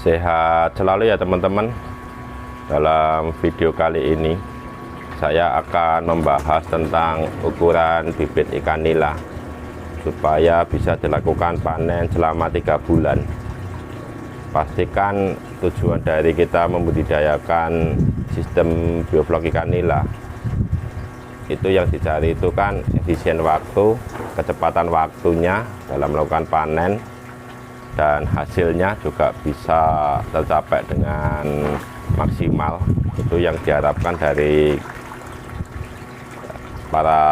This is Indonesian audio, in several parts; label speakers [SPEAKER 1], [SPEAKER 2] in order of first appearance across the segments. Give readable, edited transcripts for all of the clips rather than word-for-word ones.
[SPEAKER 1] Sehat selalu ya teman-teman. Dalam video kali ini saya akan membahas tentang ukuran bibit ikan nila supaya bisa dilakukan panen selama 3 bulan. Pastikan tujuan dari kita membudidayakan sistem bioflok ikan nila itu yang dicari itu kan efisien waktu, kecepatan waktunya dalam melakukan panen, dan hasilnya juga bisa tercapai dengan maksimal. Itu yang diharapkan dari para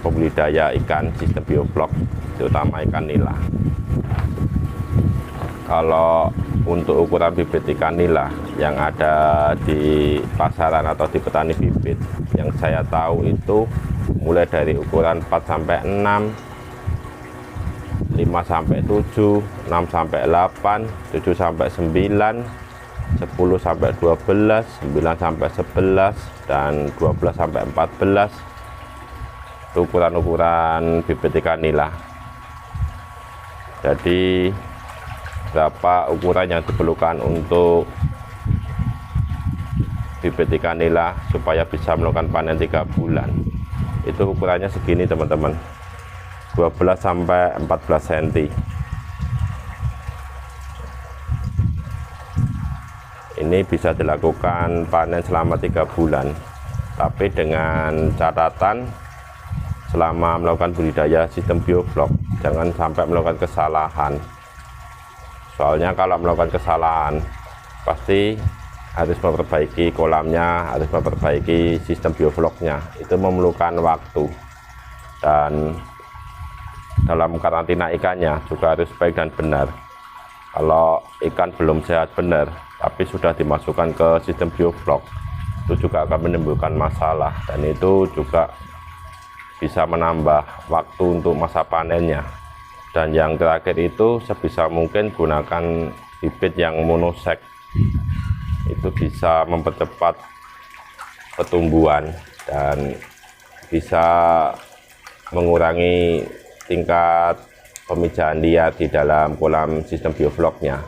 [SPEAKER 1] pembudidaya ikan sistem bioflok, terutama ikan nila. Kalau untuk ukuran bibit ikan nila yang ada di pasaran atau di petani bibit, yang saya tahu itu mulai dari ukuran 4 sampai 6, 5 sampai 7, 6 sampai 8, 7 sampai 9, 10 sampai 12, 9 sampai 11, dan 12 sampai 14. Ukuran-ukuran bibit ikan nila. Jadi berapa ukuran yang diperlukan untuk bibit ikan nila supaya bisa melakukan panen 3 bulan. Itu ukurannya segini teman-teman, 12 sampai 14 cm. Ini bisa dilakukan panen selama 3 bulan, tapi dengan catatan selama melakukan budidaya sistem bioflok jangan sampai melakukan kesalahan. Soalnya kalau melakukan kesalahan pasti harus memperbaiki kolamnya, harus memperbaiki sistem biofloknya. Itu memerlukan waktu, dan dalam karantina ikannya juga harus baik dan benar. Kalau ikan belum sehat benar tapi sudah dimasukkan ke sistem bioflok, itu juga akan menimbulkan masalah, dan itu juga bisa menambah waktu untuk masa panennya. Dan yang terakhir itu sebisa mungkin gunakan bibit yang monosek, itu bisa mempercepat pertumbuhan dan bisa mengurangi tingkat pemijahan liar di dalam kolam sistem biofloknya.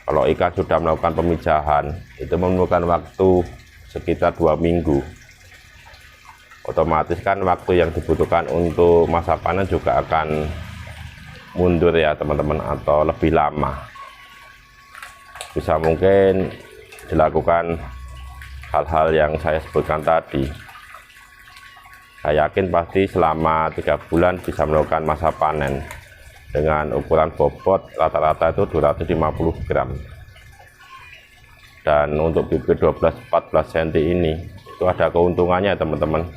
[SPEAKER 1] Kalau ikan sudah melakukan pemijahan, itu memerlukan waktu sekitar 2 minggu. Otomatis kan waktu yang dibutuhkan untuk masa panen juga akan mundur ya teman-teman, atau lebih lama. Bisa mungkin dilakukan hal-hal yang saya sebutkan tadi. Saya yakin pasti selama 3 bulan bisa melakukan masa panen dengan ukuran bobot rata-rata itu 250 gram. Dan untuk bibit 12-14 cm ini itu ada keuntungannya teman-teman.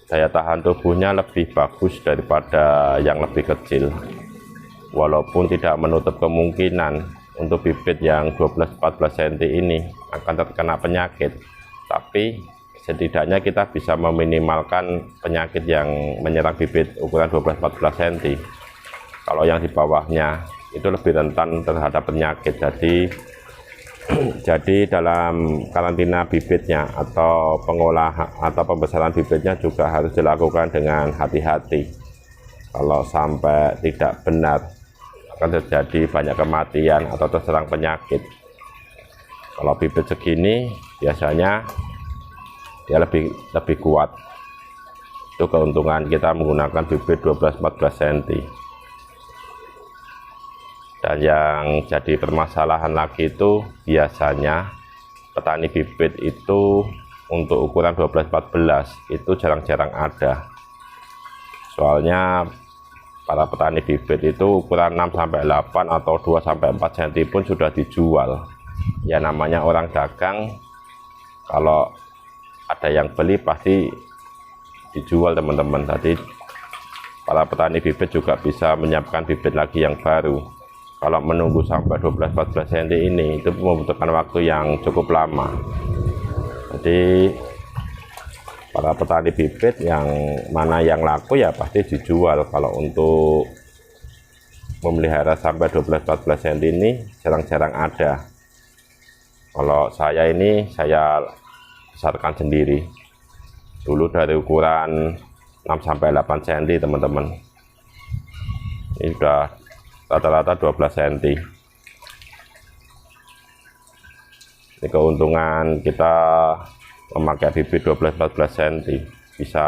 [SPEAKER 1] Daya tahan tubuhnya lebih bagus daripada yang lebih kecil, walaupun tidak menutup kemungkinan untuk bibit yang 12-14 cm ini akan terkena penyakit, tapi setidaknya kita bisa meminimalkan penyakit yang menyerang bibit ukuran 12-14 cm. Kalau yang di bawahnya itu lebih rentan terhadap penyakit. Jadi dalam karantina bibitnya atau pengolahan atau pembesaran bibitnya juga harus dilakukan dengan hati-hati. Kalau sampai tidak benar akan terjadi banyak kematian atau terserang penyakit. Kalau bibit segini biasanya dia lebih kuat. Itu keuntungan kita menggunakan bibit 12-14 cm. Dan yang jadi permasalahan lagi itu biasanya petani bibit itu untuk ukuran 12-14 itu jarang-jarang ada. Soalnya para petani bibit itu ukuran 6-8 atau 2-4 cm pun sudah dijual. Ya namanya orang dagang, kalau ada yang beli pasti dijual teman-teman. Jadi para petani bibit juga bisa menyiapkan bibit lagi yang baru. Kalau menunggu sampai 12-14 cm ini itu membutuhkan waktu yang cukup lama. Jadi para petani bibit yang mana yang laku ya pasti dijual. Kalau untuk memelihara sampai 12-14 cm ini jarang-jarang ada. Kalau saya ini saya besarkan sendiri. Dulu dari ukuran 6-8 cm teman-teman. Ini sudah rata-rata 12 cm. Ini keuntungan kita memakai bibit 12-14 cm, bisa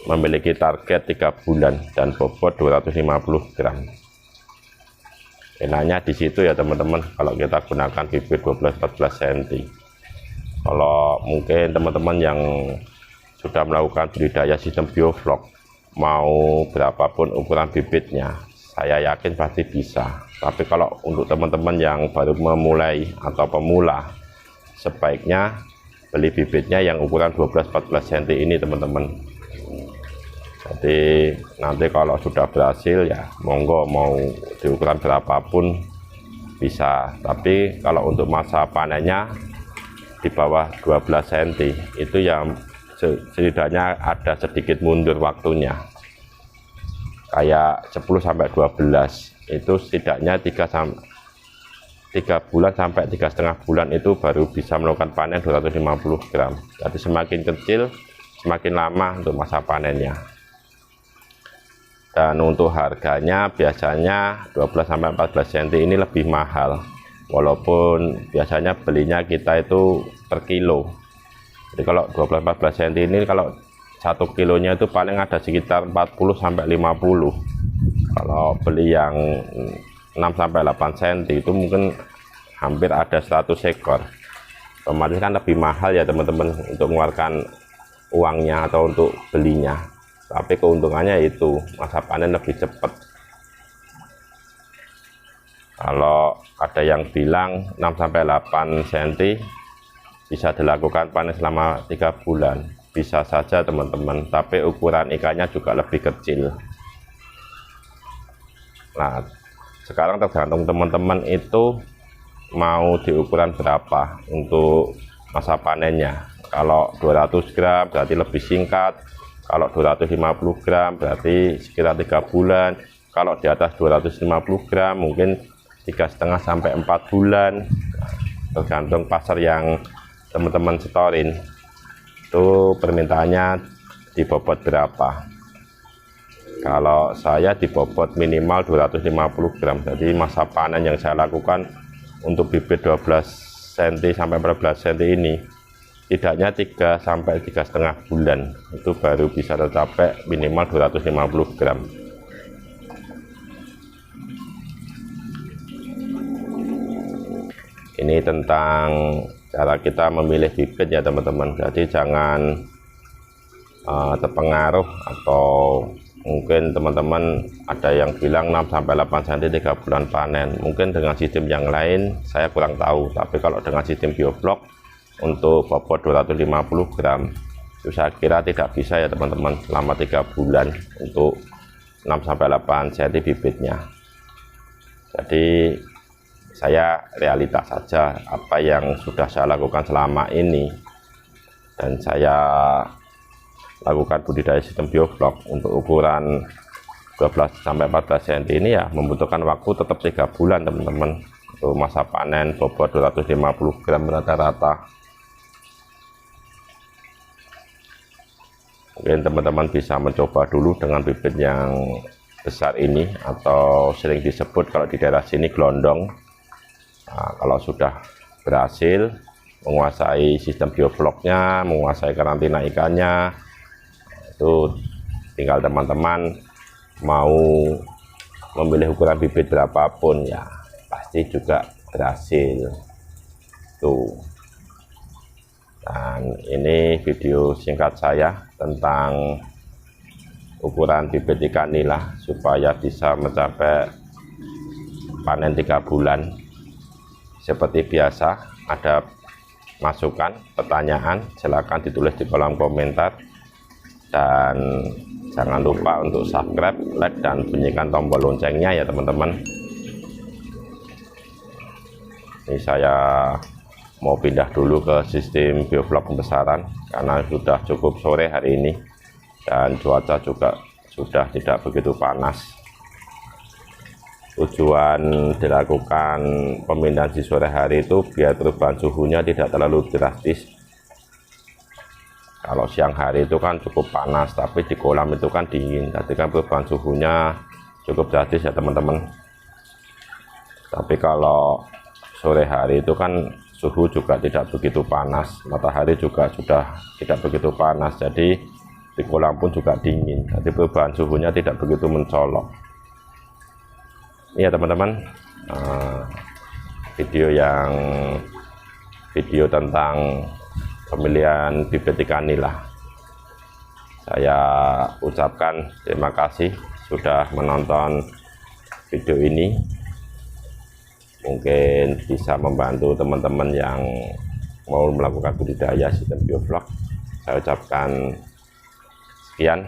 [SPEAKER 1] memiliki target 3 bulan dan bobot 250 gram. Enaknya di situ ya teman-teman, kalau kita gunakan bibit 12-14 cm. Kalau mungkin teman-teman yang sudah melakukan budidaya sistem bioflok, mau berapapun ukuran bibitnya, saya yakin pasti bisa. Tapi kalau untuk teman-teman yang baru memulai atau pemula, sebaiknya beli bibitnya yang ukuran 12-14 cm ini teman-teman. Jadi nanti kalau sudah berhasil ya monggo, mau di ukuran berapapun bisa. Tapi kalau untuk masa panennya di bawah 12 cm itu yang setidaknya ada sedikit mundur waktunya, kayak 10-12 itu setidaknya 3 bulan sampai 3,5 bulan itu baru bisa melakukan panen 250 gram. Jadi semakin kecil semakin lama untuk masa panennya. Dan untuk harganya biasanya 12-14 cm ini lebih mahal, walaupun biasanya belinya kita itu per kilo. Jadi kalau 12-14 cm ini kalau 1 kilonya itu paling ada sekitar 40-50. Kalau beli yang 6-8 cm itu mungkin hampir ada 100 ekor. Otomatis kan lebih mahal ya teman-teman untuk mengeluarkan uangnya atau untuk belinya. Tapi keuntungannya itu masa panen lebih cepat. Kalau ada yang bilang 6-8 cm bisa dilakukan panen selama 3 bulan, bisa saja teman-teman, tapi ukuran ikannya juga lebih kecil. Nah, sekarang tergantung teman-teman itu mau di ukuran berapa untuk masa panennya. Kalau 200 gram berarti lebih singkat, kalau 250 gram berarti sekitar 3 bulan, kalau di atas 250 gram mungkin 3,5 sampai 4 bulan, tergantung pasar yang teman-teman setorin itu permintaannya di bobot berapa. Kalau saya di bobot minimal 250 gram. Jadi masa panen yang saya lakukan untuk bibit 12 cm sampai 14 cm ini tidaknya 3 sampai 3,5 bulan itu baru bisa tercapai minimal 250 gram. Ini tentang cara kita memilih bibit ya teman-teman. Jadi jangan terpengaruh, atau mungkin teman-teman ada yang bilang 6-8 cm 3 bulan panen. Mungkin dengan sistem yang lain saya kurang tahu, tapi kalau dengan sistem bioflok untuk bobot 250 gram itu saya kira tidak bisa ya teman-teman selama 3 bulan untuk 6-8 cm bibitnya. Jadi saya realitas saja apa yang sudah saya lakukan selama ini, dan saya lakukan budidaya sistem bioflok untuk ukuran 12-14 cm ini ya membutuhkan waktu tetap 3 bulan teman-teman untuk masa panen bobot 250 gram rata-rata. Mungkin teman-teman bisa mencoba dulu dengan bibit yang besar ini, atau sering disebut kalau di daerah sini gelondong. Nah, kalau sudah berhasil menguasai sistem biofloknya, menguasai karantina ikannya, itu tinggal teman-teman mau memilih ukuran bibit berapapun ya pasti juga berhasil tuh. Dan ini video singkat saya tentang ukuran bibit ikan nila supaya bisa mencapai panen 3 bulan. Seperti biasa, ada masukan, pertanyaan, silahkan ditulis di kolom komentar. Dan jangan lupa untuk subscribe, like, dan bunyikan tombol loncengnya ya teman-teman. Ini saya mau pindah dulu ke sistem bioflok pembesaran karena sudah cukup sore hari ini dan cuaca juga sudah tidak begitu panas. Tujuan dilakukan pemindahan di sore hari itu biar perubahan suhunya tidak terlalu drastis. Kalau siang hari itu kan cukup panas, tapi di kolam itu kan dingin, jadi kan perubahan suhunya cukup drastis ya teman-teman. Tapi kalau sore hari itu kan suhu juga tidak begitu panas, matahari juga sudah tidak begitu panas, jadi di kolam pun juga dingin, jadi perubahan suhunya tidak begitu mencolok. Ini ya teman-teman, video tentang pemilihan bibit ikan nila. Saya ucapkan terima kasih sudah menonton video ini. Mungkin bisa membantu teman-teman yang mau melakukan budidaya sistem bioflok. Saya ucapkan sekian.